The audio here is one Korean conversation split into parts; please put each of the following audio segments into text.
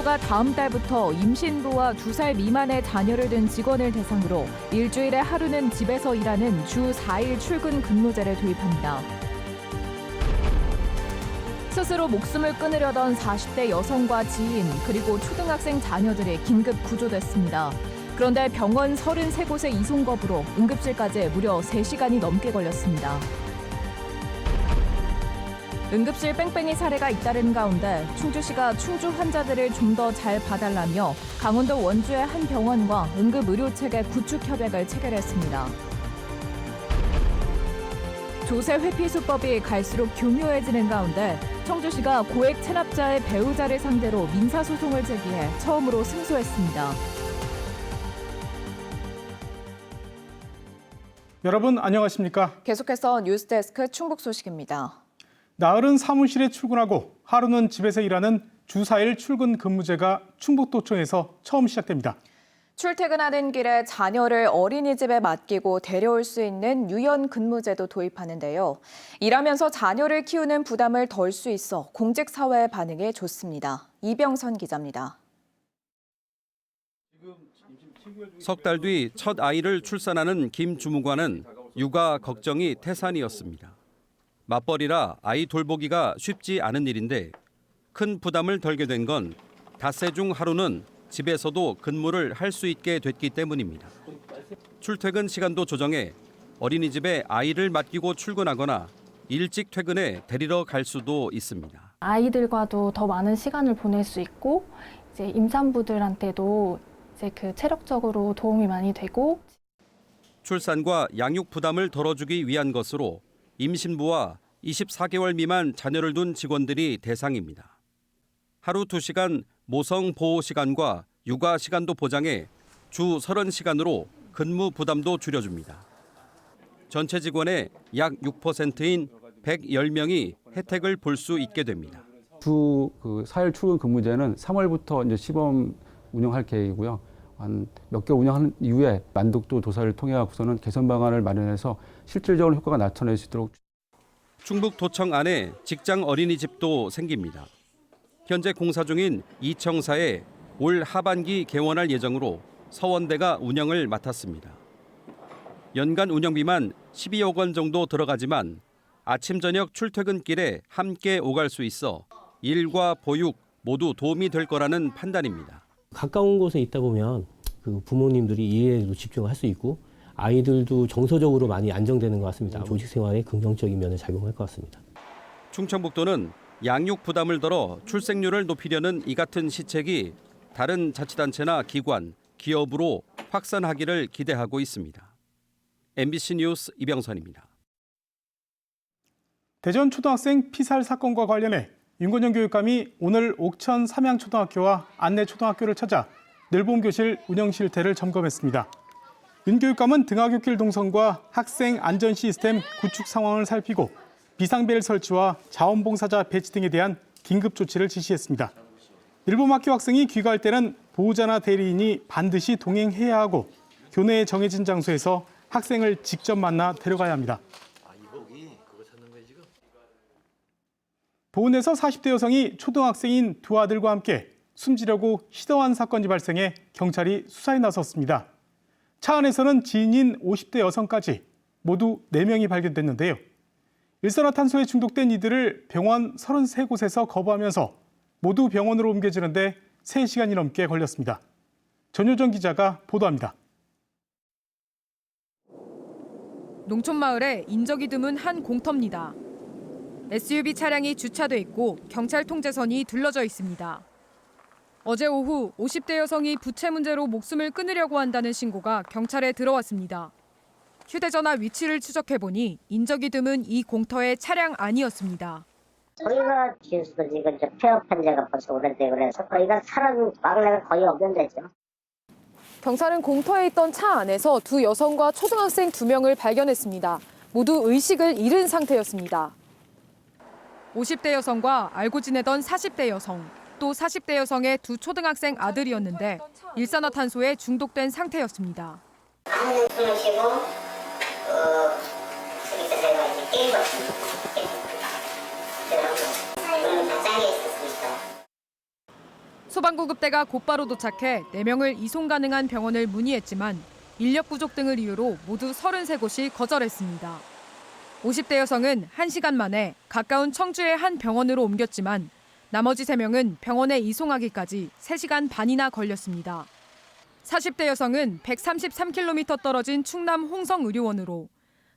임신부가 다음 달부터 임신부와 2살 미만의 자녀를 둔 직원을 대상으로 일주일에 하루는 집에서 일하는 주 4일 출근 근무제를 도입합니다. 스스로 목숨을 끊으려던 40대 여성과 지인 그리고 초등학생 자녀들이 긴급 구조됐습니다. 그런데 병원 33곳의 이송 거부로 응급실까지 무려 3시간이 넘게 걸렸습니다. 응급실 뺑뺑이 사례가 잇따르는 가운데 충주시가 충주 환자들을 좀 더 잘 봐달라며 강원도 원주의 한 병원과 응급의료체계 구축 협약을 체결했습니다. 조세 회피 수법이 갈수록 교묘해지는 가운데 청주시가 고액 체납자의 배우자를 상대로 민사소송을 제기해 처음으로 승소했습니다. 여러분 안녕하십니까? 계속해서 뉴스데스크 충북 소식입니다. 나흘은 사무실에 출근하고 하루는 집에서 일하는 주 4일 출근 근무제가 충북도청에서 처음 시작됩니다. 출퇴근하는 길에 자녀를 어린이집에 맡기고 데려올 수 있는 유연 근무제도 도입하는데요. 일하면서 자녀를 키우는 부담을 덜 수 있어 공직사회의 반응이 좋습니다. 이병선 기자입니다. 석 달 뒤 첫 아이를 출산하는 김 주무관은 육아 걱정이 태산이었습니다. 맞벌이라 아이 돌보기가 쉽지 않은 일인데 큰 부담을 덜게 된 건 닷새 중 하루는 집에서도 근무를 할 수 있게 됐기 때문입니다. 출퇴근 시간도 조정해 어린이집에 아이를 맡기고 출근하거나 일찍 퇴근해 데리러 갈 수도 있습니다. 아이들과도 더 많은 시간을 보낼 수 있고 이제 임산부들한테도 이제 체력적으로 도움이 많이 되고 출산과 양육 부담을 덜어주기 위한 것으로 임신부와 24개월 미만 자녀를 둔 직원들이 대상입니다. 하루 2시간 모성 보호 시간과 육아 시간도 보장해 주 30시간으로 근무 부담도 줄여줍니다. 전체 직원의 약 6%인 110명이 혜택을 볼 수 있게 됩니다. 주 4일 출근 근무제는 3월부터 이제 시범 운영할 계획이고요. 한 몇 개월 운영한 이후에 만독도 조사를 통해 갖고서는 개선 방안을 마련해서 실질적으로 효과가 나타낼 수 있도록. 충북도청 안에 직장 어린이집도 생깁니다. 현재 공사 중인 이청사에 올 하반기 개원할 예정으로 서원대가 운영을 맡았습니다. 연간 운영비만 12억 원 정도 들어가지만 아침 저녁 출퇴근길에 함께 오갈 수 있어 일과 보육 모두 도움이 될 거라는 판단입니다. 가까운 곳에 있다 보면 부모님들이 일에도 집중할 수 있고 아이들도 정서적으로 많이 안정되는 것 같습니다. 조직 생활에 긍정적인 면을 작용할 것 같습니다. 충청북도는 양육 부담을 덜어 출생률을 높이려는 이 같은 시책이 다른 자치단체나 기관, 기업으로 확산하기를 기대하고 있습니다. MBC 뉴스 이병선입니다. 대전 초등학생 피살 사건과 관련해 윤건영 교육감이 오늘 옥천 삼양초등학교와 안내초등학교를 찾아 늘봄 교실 운영 실태를 점검했습니다. 윤 교육감은 등하굣길 동선과 학생 안전 시스템 구축 상황을 살피고 비상벨 설치와 자원봉사자 배치 등에 대한 긴급 조치를 지시했습니다. 늘봄 학교 학생이 귀가할 때는 보호자나 대리인이 반드시 동행해야 하고 교내에 정해진 장소에서 학생을 직접 만나 데려가야 합니다. 보은에서 40대 여성이 초등학생인 두 아들과 함께 숨지려고 시도한 사건이 발생해 경찰이 수사에 나섰습니다. 차 안에서는 지인인 50대 여성까지 모두 4명이 발견됐는데요. 일산화탄소에 중독된 이들을 병원 33곳에서 거부하면서 모두 병원으로 옮겨지는데 3시간이 넘게 걸렸습니다. 전효정 기자가 보도합니다. 농촌마을에 인적이 드문 한 공터입니다. SUV 차량이 주차돼 있고 경찰 통제선이 둘러져 있습니다. 어제 오후 50대 여성이 부채 문제로 목숨을 끊으려고 한다는 신고가 경찰에 들어왔습니다. 휴대전화 위치를 추적해보니 인적이 드문 이 공터의 차량 안이었습니다. 거기가 지금 폐업한 지가 벌써 오래돼 그래서 거기가 사람 막내가 거의 없는 데죠. 경찰은 공터에 있던 차 안에서 두 여성과 초등학생 2명을 발견했습니다. 모두 의식을 잃은 상태였습니다. 50대 여성과 알고 지내던 40대 여성, 또 40대 여성의 두 초등학생 아들이었는데 일산화탄소에 중독된 상태였습니다. 아무는 숨을 쉬고 게임 소방구급대가 곧바로 도착해 4명을 이송 가능한 병원을 문의했지만 인력 부족 등을 이유로 모두 33곳이 거절했습니다. 50대 여성은 1시간 만에 가까운 청주의 한 병원으로 옮겼지만 나머지 3명은 병원에 이송하기까지 3시간 반이나 걸렸습니다. 40대 여성은 133km 떨어진 충남 홍성의료원으로,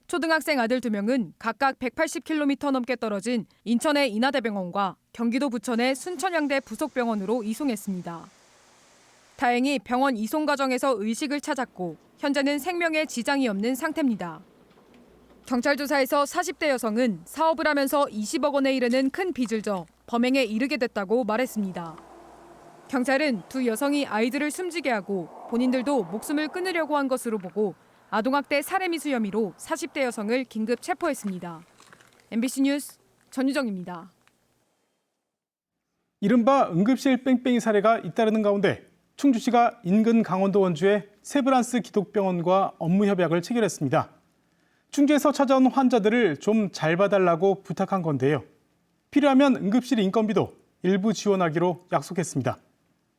초등학생 아들 2명은 각각 180km 넘게 떨어진 인천의 인하대병원과 경기도 부천의 순천향대 부속병원으로 이송했습니다. 다행히 병원 이송 과정에서 의식을 찾았고 현재는 생명에 지장이 없는 상태입니다. 경찰 조사에서 40대 여성은 사업을 하면서 20억 원에 이르는 큰 빚을 져 범행에 이르게 됐다고 말했습니다. 경찰은 두 여성이 아이들을 숨지게 하고 본인들도 목숨을 끊으려고 한 것으로 보고 아동학대 살해미수 혐의로 40대 여성을 긴급 체포했습니다. MBC 뉴스 전유정입니다. 이른바 응급실 뺑뺑이 사례가 잇따르는 가운데 충주시가 인근 강원도 원주의 세브란스 기독병원과 업무 협약을 체결했습니다. 충주에서 찾아온 환자들을 좀 잘 봐달라고 부탁한 건데요. 필요하면 응급실 인건비도 일부 지원하기로 약속했습니다.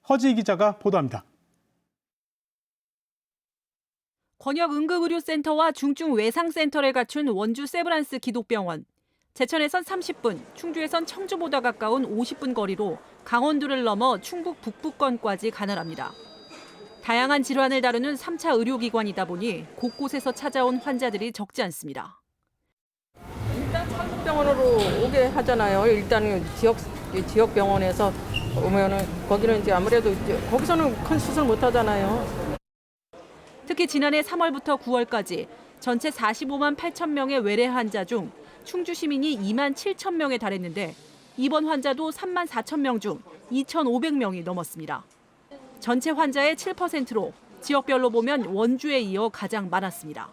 허지희 기자가 보도합니다. 권역 응급의료센터와 중증 외상센터를 갖춘 원주 세브란스 기독병원. 제천에선 30분, 충주에선 청주보다 가까운 50분 거리로 강원도를 넘어 충북 북부권까지 가늘합니다. 다양한 질환을 다루는 3차 의료기관이다 보니 곳곳에서 찾아온 환자들이 적지 않습니다. 일단 천북병원으로 오게 하잖아요. 일단 지역 병원에서 오면은 거기는 이제 아무래도 거기서는 큰 수술 못 하잖아요. 특히 지난해 3월부터 9월까지 전체 45만 8천 명의 외래 환자 중 충주 시민이 2만 7천 명에 달했는데 입원 환자도 3만 4천 명 중 2,500명이 넘었습니다. 전체 환자의 7%로 지역별로 보면 원주에 이어 가장 많았습니다.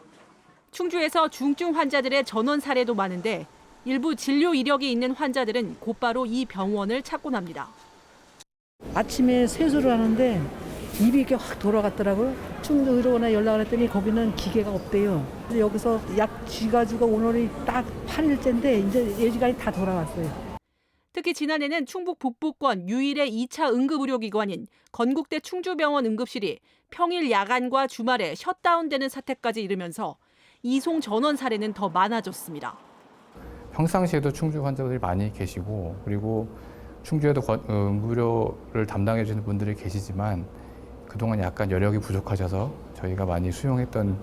충주에서 중증 환자들의 전원 사례도 많은데 일부 진료 이력이 있는 환자들은 곧바로 이 병원을 찾곤 합니다. 아침에 세수를 하는데 입이 이렇게 확 돌아갔더라고요. 충주의료원에 연락을 했더니 거기는 기계가 없대요. 그래서 여기서 약 쥐가지고 오늘이 딱 8일째인데 이제 예지간이 다 돌아왔어요. 특히 지난해는 충북 북부권 유일의 2차 응급의료기관인 건국대 충주병원 응급실이 평일 야간과 주말에 셧다운되는 사태까지 이르면서 이송 전원 사례는 더 많아졌습니다. 평상시에도 충주 환자들이 많이 계시고 그리고 충주에도 응급의료를 담당해 주시는 분들이 계시지만 그동안 약간 여력이 부족하셔서 저희가 많이 수용했던.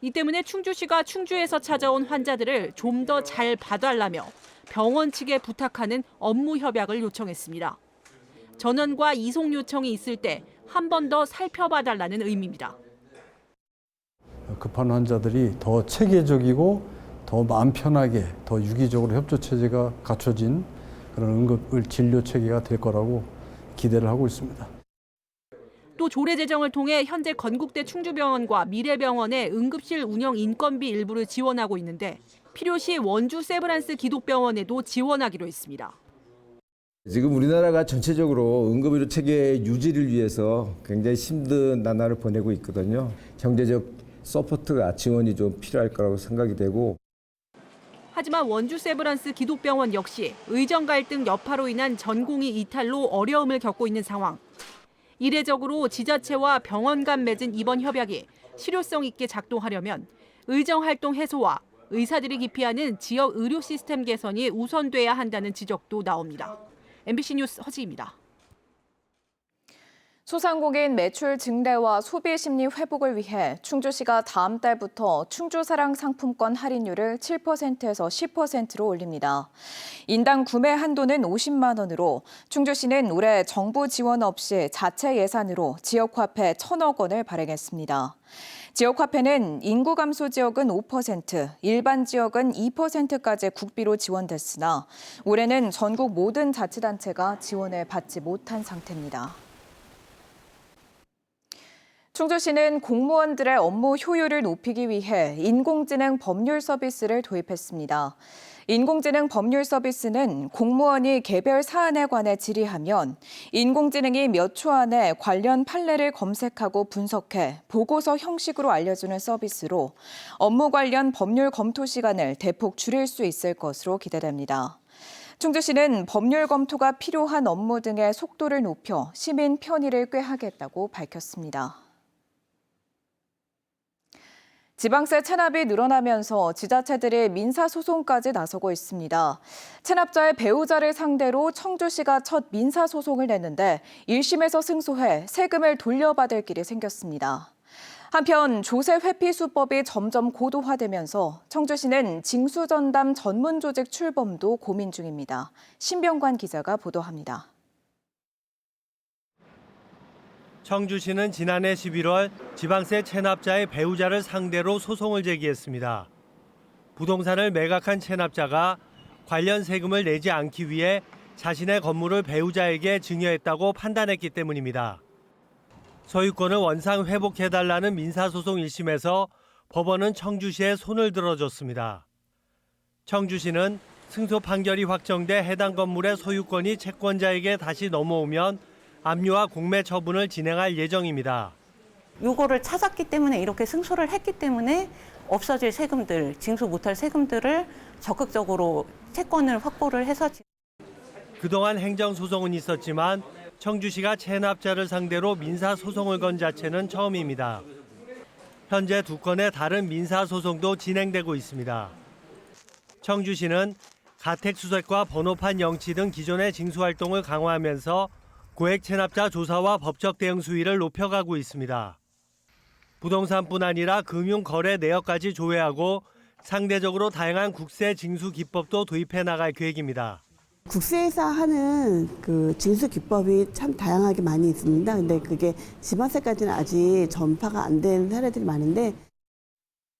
이 때문에 충주시가 충주에서 찾아온 환자들을 좀 더 잘 봐달라며 병원 측에 부탁하는 업무 협약을 요청했습니다. 전원과 이송 요청이 있을 때 한 번 더 살펴봐달라는 의미입니다. 급한 환자들이 더 체계적이고 더 마음 편하게 더 유기적으로 협조 체제가 갖춰진 그런 응급 진료 체계가 될 거라고 기대를 하고 있습니다. 또 조례 제정을 통해 현재 건국대 충주병원과 미래병원의 응급실 운영 인건비 일부를 지원하고 있는데 필요시 원주 세브란스 기독병원에도 지원하기로 했습니다. 지금 우리나라가 전체적으로 응급의료 체계 유지를 위해서 굉장히 힘든 나날을 보내고 있거든요. 경제적 서포트가 지원이 좀 필요할 거라고 생각이 되고. 하지만 원주 세브란스 기독병원 역시 의정 갈등 여파로 인한 전공의 이탈로 어려움을 겪고 있는 상황. 이례적으로 지자체와 병원 간 맺은 입원 협약이 실효성 있게 작동하려면 의정 활동 해소와 의사들이 기피하는 지역 의료 시스템 개선이 우선돼야 한다는 지적도 나옵니다. MBC 뉴스 허지입니다. 소상공인 매출 증대와 소비 심리 회복을 위해 충주시가 다음 달부터 충주사랑 상품권 할인율을 7%에서 10%로 올립니다. 인당 구매 한도는 50만 원으로 충주시는 올해 정부 지원 없이 자체 예산으로 지역화폐 1,000억 원을 발행했습니다. 지역화폐는 인구 감소 지역은 5%, 일반 지역은 2%까지 국비로 지원됐으나 올해는 전국 모든 자치단체가 지원을 받지 못한 상태입니다. 충주시는 공무원들의 업무 효율을 높이기 위해 인공지능 법률 서비스를 도입했습니다. 인공지능 법률 서비스는 공무원이 개별 사안에 관해 질의하면 인공지능이 몇 초 안에 관련 판례를 검색하고 분석해 보고서 형식으로 알려주는 서비스로 업무 관련 법률 검토 시간을 대폭 줄일 수 있을 것으로 기대됩니다. 충주시는 법률 검토가 필요한 업무 등의 속도를 높여 시민 편의를 꾀하겠다고 밝혔습니다. 지방세 체납이 늘어나면서 지자체들이 민사소송까지 나서고 있습니다. 체납자의 배우자를 상대로 청주시가 첫 민사소송을 냈는데 1심에서 승소해 세금을 돌려받을 길이 생겼습니다. 한편 조세 회피 수법이 점점 고도화되면서 청주시는 징수전담 전문 조직 출범도 고민 중입니다. 신병관 기자가 보도합니다. 청주시는 지난해 11월 지방세 체납자의 배우자를 상대로 소송을 제기했습니다. 부동산을 매각한 체납자가 관련 세금을 내지 않기 위해 자신의 건물을 배우자에게 증여했다고 판단했기 때문입니다. 소유권을 원상 회복해달라는 민사소송 1심에서 법원은 청주시에 손을 들어줬습니다. 청주시는 승소 판결이 확정돼 해당 건물의 소유권이 채권자에게 다시 넘어오면 압류와 공매 처분을 진행할 예정입니다. 요거를 찾았기 때문에 이렇게 승소를 했기 때문에 없어질 세금들, 징수 못할 세금들을 적극적으로 채권을 확보를 해서 그동안 행정소송은 있었지만 청주시가 체납자를 상대로 민사소송을 건 자체는 처음입니다. 현재 2건의 다른 민사소송도 진행되고 있습니다. 청주시는 가택수색과 번호판 영치 등 기존의 징수활동을 강화하면서 고액 체납자 조사와 법적 대응 수위를 높여가고 있습니다. 부동산뿐 아니라 금융 거래 내역까지 조회하고 상대적으로 다양한 국세 징수 기법도 도입해 나갈 계획입니다. 국세에서 하는 그 징수 기법이 참 다양하게 많이 있습니다. 근데 그게 지방세까지는 아직 전파가 안 된 사례들이 많은데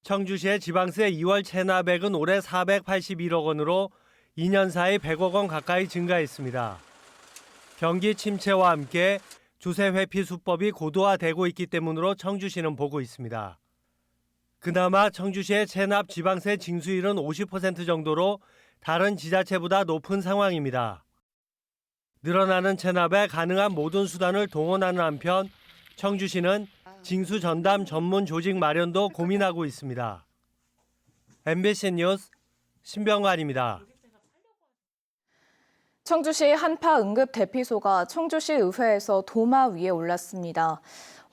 청주시의 지방세 2월 체납액은 올해 481억 원으로 2년 사이 100억 원 가까이 증가했습니다. 경기 침체와 함께 조세 회피 수법이 고도화되고 있기 때문으로 청주시는 보고 있습니다. 그나마 청주시의 체납 지방세 징수율은 50% 정도로 다른 지자체보다 높은 상황입니다. 늘어나는 체납에 가능한 모든 수단을 동원하는 한편 청주시는 징수 전담 전문 조직 마련도 고민하고 있습니다. MBC 뉴스 신병관입니다. 청주시 한파 응급 대피소가 청주시 의회에서 도마 위에 올랐습니다.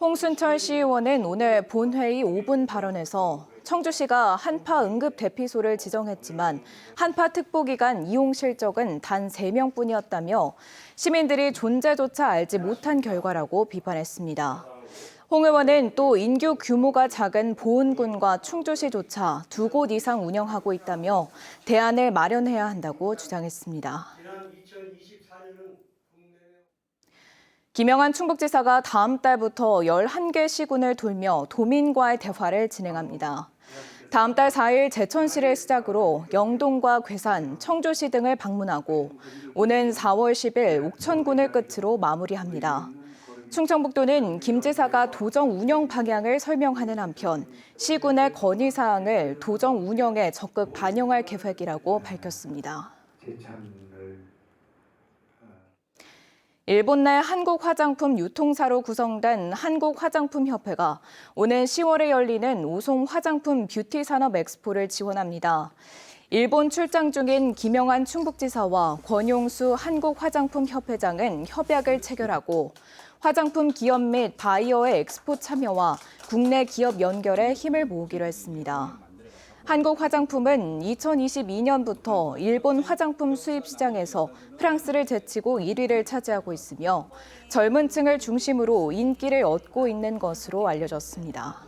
홍순철 시의원은 오늘 본회의 5분 발언에서 청주시가 한파 응급 대피소를 지정했지만 한파 특보 기간 이용 실적은 단 3명뿐이었다며 시민들이 존재조차 알지 못한 결과라고 비판했습니다. 홍 의원은 또 인구 규모가 작은 보은군과 충주시조차 2곳 이상 운영하고 있다며 대안을 마련해야 한다고 주장했습니다. 김영한 충북지사가 다음 달부터 11개 시군을 돌며 도민과의 대화를 진행합니다. 다음 달 4일 제천시를 시작으로 영동과 괴산, 청주시 등을 방문하고 오는 4월 10일 옥천군을 끝으로 마무리합니다. 충청북도는 김 지사가 도정 운영 방향을 설명하는 한편 시군의 건의사항을 도정 운영에 적극 반영할 계획이라고 밝혔습니다. 일본 내 한국 화장품 유통사로 구성된 한국화장품협회가 오는 10월에 열리는 오송 화장품 뷰티 산업 엑스포를 지원합니다. 일본 출장 중인 김영한 충북지사와 권용수 한국화장품협회장은 협약을 체결하고 화장품 기업 및 바이어의 엑스포 참여와 국내 기업 연결에 힘을 모으기로 했습니다. 한국 화장품은 2022년부터 일본 화장품 수입 시장에서 프랑스를 제치고 1위를 차지하고 있으며 젊은 층을 중심으로 인기를 얻고 있는 것으로 알려졌습니다.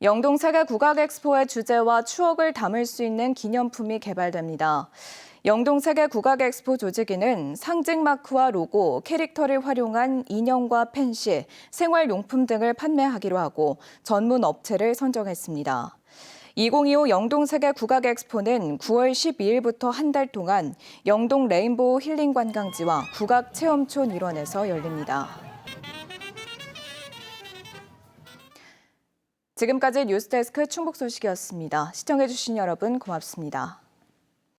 영동 세계 국악 엑스포의 주제와 추억을 담을 수 있는 기념품이 개발됩니다. 영동 세계 국악 엑스포 조직위는 상징 마크와 로고, 캐릭터를 활용한 인형과 펜시, 생활용품 등을 판매하기로 하고 전문 업체를 선정했습니다. 2025 영동 세계 국악 엑스포는 9월 12일부터 한 달 동안 영동 레인보우 힐링 관광지와 국악 체험촌 일원에서 열립니다. 지금까지 뉴스데스크 충북 소식이었습니다. 시청해주신 여러분 고맙습니다.